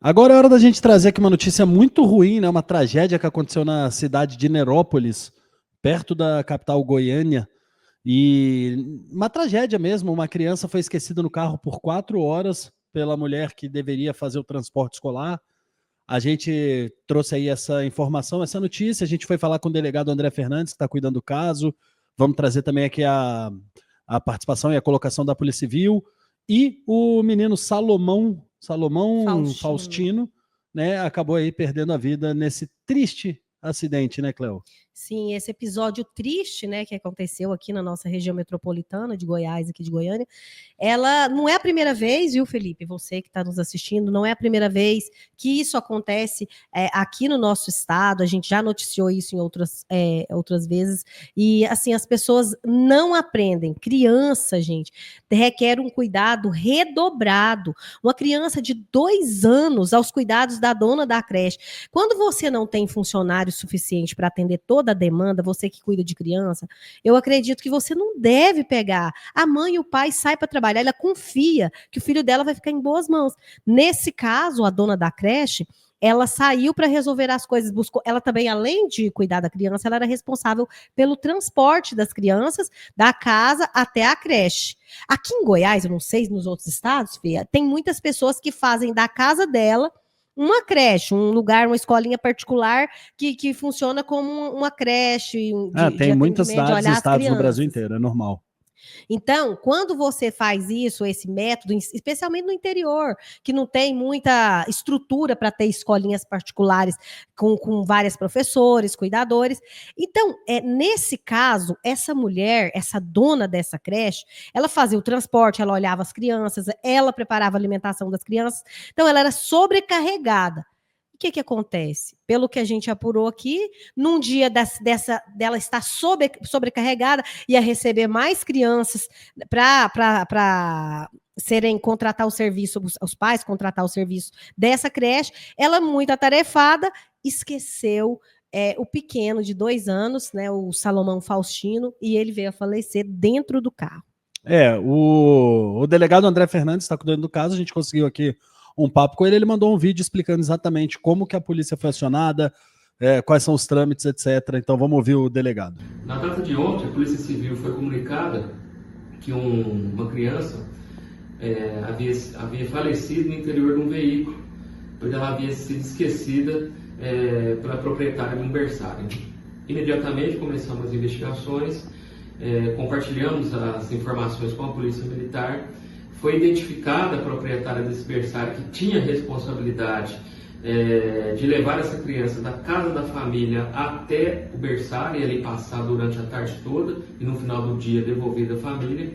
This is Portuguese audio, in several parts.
Agora é hora da gente trazer aqui uma notícia muito ruim, né? Uma tragédia que aconteceu na cidade de Nerópolis, perto da capital Goiânia. E uma tragédia mesmo, uma criança foi esquecida no carro por 4 horas pela mulher que deveria fazer o transporte escolar. A gente trouxe aí essa informação, essa notícia. A gente foi falar com o delegado André Fernandes, que está cuidando do caso. Vamos trazer também aqui a participação e a colocação da Polícia Civil. E o menino Salomão Faustino, né, acabou aí perdendo a vida nesse triste acidente, né, Cleo? Sim, esse episódio triste, né, que aconteceu aqui na nossa região metropolitana de Goiás, aqui de Goiânia, ela não é a primeira vez, viu, Felipe? Você que está nos assistindo, não é a primeira vez que isso acontece aqui no nosso estado. A gente já noticiou isso em outras vezes. E, assim, as pessoas não aprendem. Criança, gente, requer um cuidado redobrado. Uma criança de 2 anos aos cuidados da dona da creche. Quando você não tem funcionário suficiente para atender toda a demanda, você que cuida de criança, eu acredito que você não deve pegar. A mãe e o pai saem para trabalhar, ela confia que o filho dela vai ficar em boas mãos. Nesse caso, a dona da creche, ela saiu para resolver as coisas, buscou. Ela também, além de cuidar da criança, ela era responsável pelo transporte das crianças da casa até a creche. Aqui em Goiás, eu não sei nos outros estados, Fia, tem muitas pessoas que fazem da casa dela uma creche, um lugar, uma escolinha particular que funciona como uma creche Tem muitas atendimento, de cidades e olhar as estados no Brasil crianças. inteiro, é normal. Então, quando você faz isso, esse método, especialmente no interior, que não tem muita estrutura para ter escolinhas particulares com várias professores, cuidadores. Então, nesse caso, essa mulher, essa dona dessa creche, ela fazia o transporte, ela olhava as crianças, ela preparava a alimentação das crianças. Então, ela era sobrecarregada. O que acontece? Pelo que a gente apurou aqui, num dia dela estar sobrecarregada, ia receber mais crianças para contratar o serviço, os pais contratar o serviço dessa creche. Ela, muito atarefada, esqueceu o pequeno de 2 anos, né, o Salomão Faustino, e ele veio a falecer dentro do carro. O delegado André Fernandes está cuidando do caso, a gente conseguiu aqui um papo com ele, ele mandou um vídeo explicando exatamente como que a polícia foi acionada, quais são os trâmites, etc. Então vamos ouvir o delegado. Na data de ontem, a Polícia Civil foi comunicada que uma criança havia falecido no interior de um veículo, pois ela havia sido esquecida pela proprietária de um berçário. Imediatamente começamos as investigações, compartilhamos as informações com a Polícia Militar. Foi identificada a proprietária desse berçário que tinha responsabilidade de levar essa criança da casa da família até o berçário e ali passar durante a tarde toda e no final do dia devolver da família.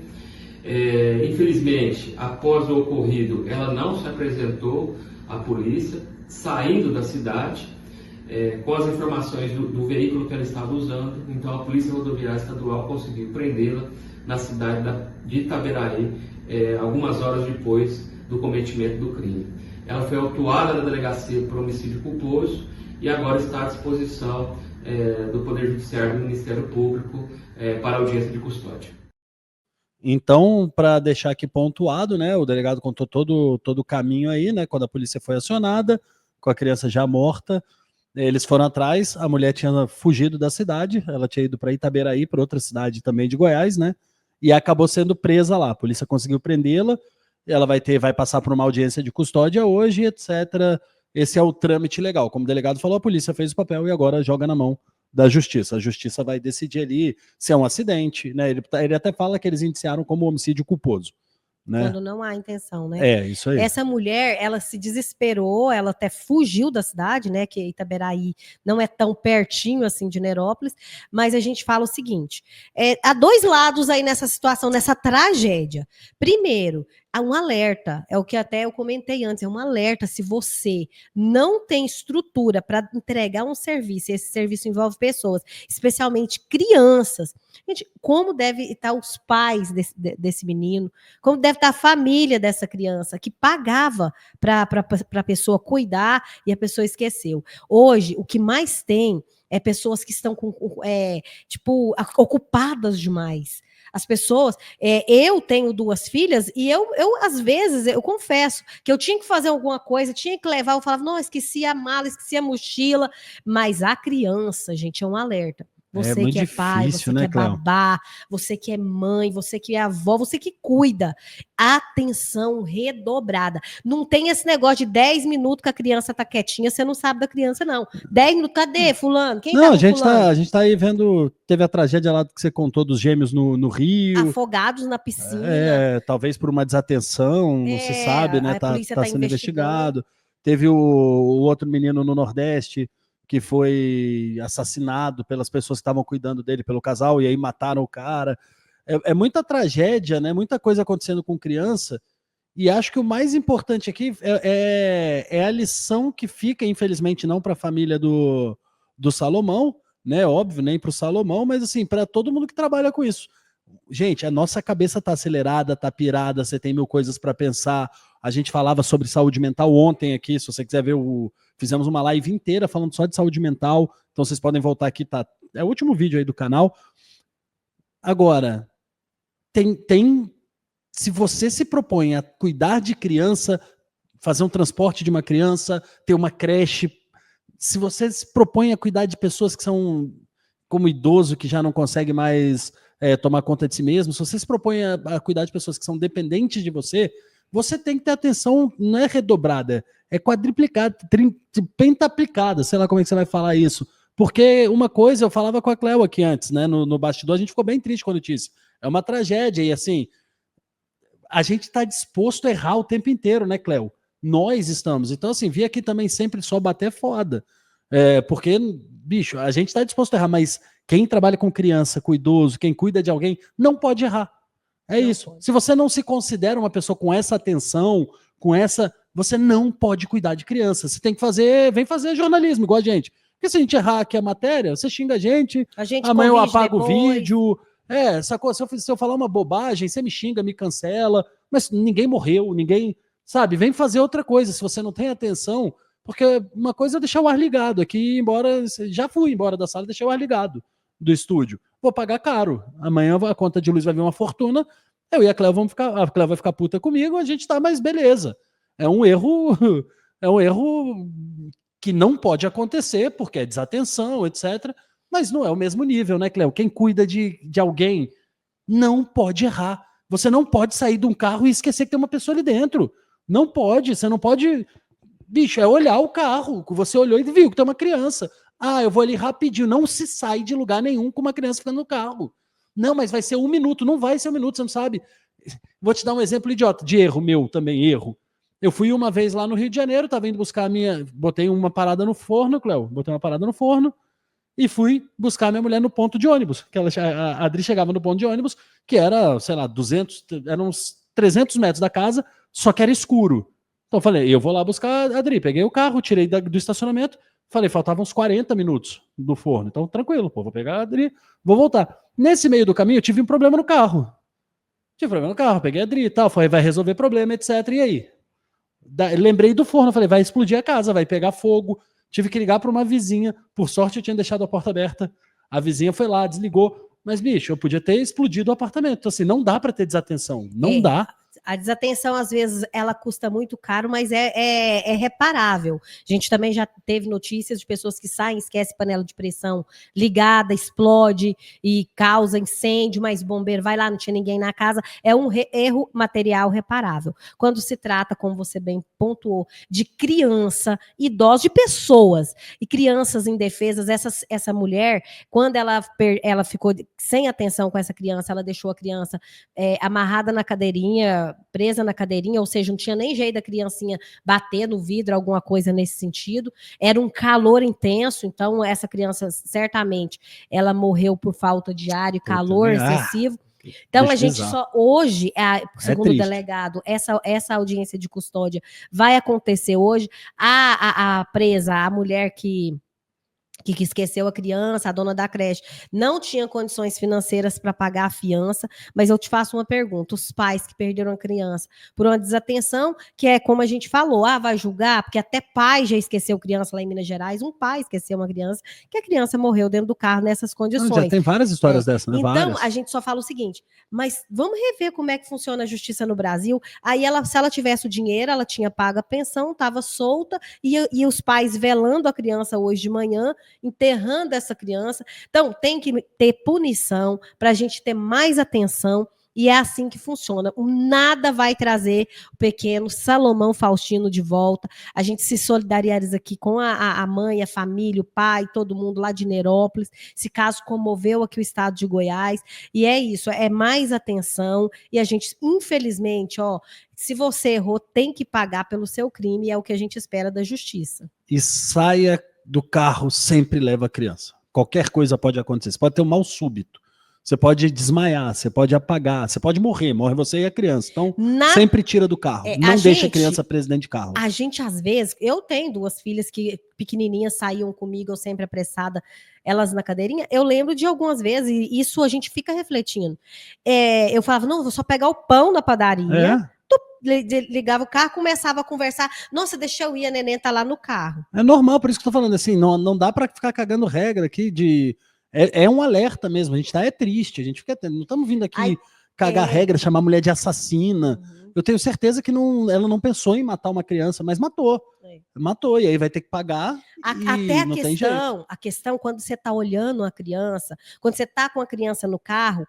Infelizmente, após o ocorrido, ela não se apresentou à polícia, saindo da cidade, com as informações do veículo que ela estava usando. Então a Polícia Rodoviária Estadual conseguiu prendê-la na cidade de Itaberaí, algumas horas depois do cometimento do crime. Ela foi autuada na delegacia por homicídio culposo e agora está à disposição do Poder Judiciário e do Ministério Público para audiência de custódia. Então, para deixar aqui pontuado, né, o delegado contou todo o caminho aí, né, quando a polícia foi acionada, com a criança já morta, eles foram atrás, a mulher tinha fugido da cidade, ela tinha ido para Itaberaí, para outra cidade também de Goiás, né, e acabou sendo presa lá. A polícia conseguiu prendê-la, ela vai passar por uma audiência de custódia hoje, etc. Esse é o trâmite legal. Como o delegado falou, a polícia fez o papel e agora joga na mão da justiça. A justiça vai decidir ali se é um acidente, né? Ele até fala que eles iniciaram como homicídio culposo, né? Quando não há intenção, né? Isso aí. Essa mulher, ela se desesperou, ela até fugiu da cidade, né? Que Itaberaí não é tão pertinho assim de Nerópolis, mas a gente fala o seguinte: há 2 lados aí nessa situação, nessa tragédia. Primeiro, há um alerta, é o que até eu comentei antes, é um alerta. Se você não tem estrutura para entregar um serviço, e esse serviço envolve pessoas, especialmente crianças. Gente, como deve estar os pais desse menino, como deve estar a família dessa criança, que pagava para a pessoa cuidar e a pessoa esqueceu. Hoje, o que mais tem é pessoas que estão ocupadas demais. As pessoas, eu tenho 2 filhas e eu, às vezes, eu confesso que eu tinha que fazer alguma coisa, tinha que levar, eu falava, não, esqueci a mala, esqueci a mochila, mas a criança, gente, é um alerta. É Você muito que é pai, difícil, você né, que é Cléo? babá, você que é mãe, você que é avó, você que cuida. Atenção redobrada. Não tem esse negócio de 10 minutos que a criança tá quietinha, você não sabe da criança, não. 10 minutos, cadê fulano? Quem Não, tá com fulano? a gente tá aí vendo, teve a tragédia lá que você contou dos gêmeos no Rio, Afogados na piscina. talvez por uma desatenção, não se sabe, né? A polícia Tá está sendo investigando. investigado. Teve o outro menino no Nordeste que foi assassinado pelas pessoas que estavam cuidando dele, pelo casal, e aí mataram o cara. É muita tragédia, né? Muita coisa acontecendo com criança. E acho que o mais importante aqui é a lição que fica, infelizmente, não para a família do Salomão, né? Óbvio, nem para o Salomão, mas assim, para todo mundo que trabalha com isso. Gente, a nossa cabeça está acelerada, está pirada, você tem 1000 coisas para pensar. A gente falava sobre saúde mental ontem aqui, se você quiser ver, fizemos uma live inteira falando só de saúde mental, então vocês podem voltar aqui, tá? É o último vídeo aí do canal. Agora, se você se propõe a cuidar de criança, fazer um transporte de uma criança, ter uma creche, se você se propõe a cuidar de pessoas que são como idoso, que já não consegue mais tomar conta de si mesmo, se você se propõe a cuidar de pessoas que são dependentes de você, você tem que ter atenção, não é redobrada, é quadriplicada, pentaplicada, sei lá como é que você vai falar isso. Porque uma coisa, eu falava com a Cléo aqui antes, né, no bastidor, a gente ficou bem triste com a notícia. É uma tragédia, e assim, a gente está disposto a errar o tempo inteiro, né, Cléo? Nós estamos. Então, assim, vir aqui também sempre só bater é foda. Porque, bicho, a gente está disposto a errar, mas quem trabalha com criança, com idoso, quem cuida de alguém, não pode errar. É não isso. Pode. Se você não se considera uma pessoa com essa atenção, você não pode cuidar de criança. Você tem que vem fazer jornalismo, igual a gente. Porque se a gente errar aqui a matéria, você xinga a gente amanhã eu apago depois. O vídeo. Sacou? Se eu falar uma bobagem, você me xinga, me cancela, mas ninguém morreu, ninguém, sabe? Vem fazer outra coisa, se você não tem atenção, porque uma coisa é deixar o ar ligado aqui, embora, já fui embora da sala, deixei o ar ligado do estúdio. Vou pagar caro, amanhã a conta de luz vai vir uma fortuna, eu e a Cléo a Cléo vai ficar puta comigo, a gente tá, mas beleza. É um erro que não pode acontecer, porque é desatenção, etc., mas não é o mesmo nível, né, Cléo? Quem cuida de alguém não pode errar. Você não pode sair de um carro e esquecer que tem uma pessoa ali dentro. Não pode, você não pode... Bicho, é olhar o carro, que você olhou e viu que tem uma criança. Ah, eu vou ali rapidinho. Não se sai de lugar nenhum com uma criança ficando no carro. Não, mas vai ser 1 minuto. Não vai ser 1 minuto, você não sabe. Vou te dar um exemplo idiota, de erro meu também, erro. Eu fui uma vez lá no Rio de Janeiro, tava indo buscar a minha... Botei uma parada no forno, Cléo. Botei uma parada no forno. E fui buscar minha mulher no ponto de ônibus, que a Adri chegava no ponto de ônibus, que era, sei lá, eram uns 300 metros da casa, só que era escuro. Então eu falei, eu vou lá buscar a Adri, peguei o carro, tirei do estacionamento, falei, faltavam uns 40 minutos do forno, então tranquilo, pô, vou pegar a Adri, vou voltar. Nesse meio do caminho eu tive um problema no carro. Peguei a Adri e tal, falei, vai resolver problema, etc, e aí? Lembrei do forno, falei, vai explodir a casa, vai pegar fogo. Tive que ligar para uma vizinha. Por sorte, eu tinha deixado a porta aberta. A vizinha foi lá, desligou. Mas, bicho, eu podia ter explodido o apartamento. Então, assim, não dá para ter desatenção. Não dá. A desatenção, às vezes, ela custa muito caro, mas é reparável. A gente também já teve notícias de pessoas que saem, esquece panela de pressão ligada, explode e causa incêndio, mas bombeiro vai lá, não tinha ninguém na casa. É um erro material reparável. Quando se trata, como você bem pontuou, de criança, idosos, de pessoas e crianças indefesas, essa mulher, quando ela ficou sem atenção com essa criança, ela deixou a criança amarrada na cadeirinha, presa na cadeirinha, ou seja, não tinha nem jeito da criancinha bater no vidro, alguma coisa nesse sentido. Era um calor intenso, então essa criança, certamente, ela morreu por falta de ar e calor excessivo. Então, a gente só hoje, segundo o delegado, essa audiência de custódia vai acontecer hoje. A presa, a mulher que que esqueceu a criança, a dona da creche não tinha condições financeiras para pagar a fiança, mas eu te faço uma pergunta, os pais que perderam a criança por uma desatenção, que é como a gente falou, vai julgar, porque até pai já esqueceu criança lá em Minas Gerais, um pai esqueceu uma criança, que a criança morreu dentro do carro nessas condições. Já tem várias histórias dessas, né? Então, Várias. a gente só fala o seguinte, mas vamos rever como é que funciona a justiça no Brasil, aí se ela tivesse o dinheiro, ela tinha pago a pensão, estava solta, e os pais velando a criança hoje de manhã, enterrando essa criança. Então, tem que ter punição para a gente ter mais atenção, e é assim que funciona. O nada vai trazer o pequeno Salomão Faustino de volta. A gente se solidariza aqui com a mãe, a família, o pai, todo mundo lá de Nerópolis. Esse caso comoveu aqui o estado de Goiás. E é isso, é mais atenção. E a gente, infelizmente, se você errou, tem que pagar pelo seu crime. E é o que a gente espera da justiça. E saia do carro, sempre leva a criança. Qualquer coisa pode acontecer. Você pode ter um mal súbito. Você pode desmaiar, você pode apagar, você pode morrer você e a criança. Então, sempre tira do carro. Não deixa a criança presa dentro de carro. A gente, às vezes, eu tenho 2 filhas que pequenininhas saíam comigo, eu sempre apressada, elas na cadeirinha. Eu lembro de algumas vezes, e isso a gente fica refletindo. Eu falava, não, vou só pegar o pão da padaria. Ligava o carro, começava a conversar. Nossa, deixa eu ir, a neném tá lá no carro. É normal, por isso que eu tô falando assim, não dá para ficar cagando regra aqui de... É um alerta mesmo, a gente tá triste, a gente fica, não estamos vindo aqui cagar regra, chamar a mulher de assassina. Eu tenho certeza que ela não pensou em matar uma criança, mas matou. Matou, e aí vai ter que pagar. Até a questão, quando você tá olhando a criança, quando você tá com a criança no carro,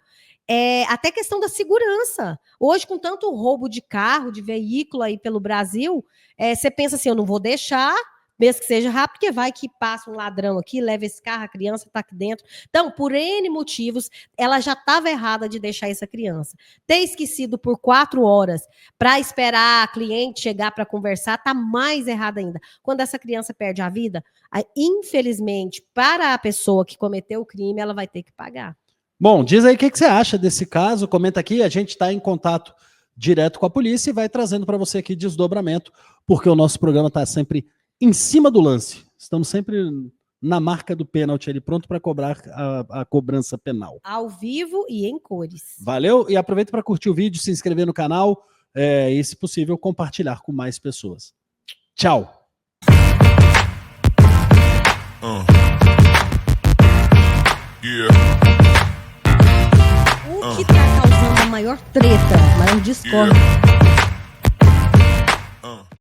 até questão da segurança. Hoje, com tanto roubo de carro, de veículo aí pelo Brasil, você pensa assim, eu não vou deixar, mesmo que seja rápido, porque vai que passa um ladrão aqui, leva esse carro, a criança está aqui dentro. Então, por N motivos, ela já estava errada de deixar essa criança. Ter esquecido por 4 horas para esperar a cliente chegar para conversar, está mais errada ainda. Quando essa criança perde a vida, infelizmente, para a pessoa que cometeu o crime, ela vai ter que pagar. Bom, diz aí o que você acha desse caso, comenta aqui, a gente está em contato direto com a polícia e vai trazendo para você aqui desdobramento, porque o nosso programa está sempre em cima do lance. Estamos sempre na marca do pênalti ali, pronto para cobrar a cobrança penal. Ao vivo e em cores. Valeu, e aproveita para curtir o vídeo, se inscrever no canal e, se possível, compartilhar com mais pessoas. Tchau! O que está causando a maior treta, maior discórdia?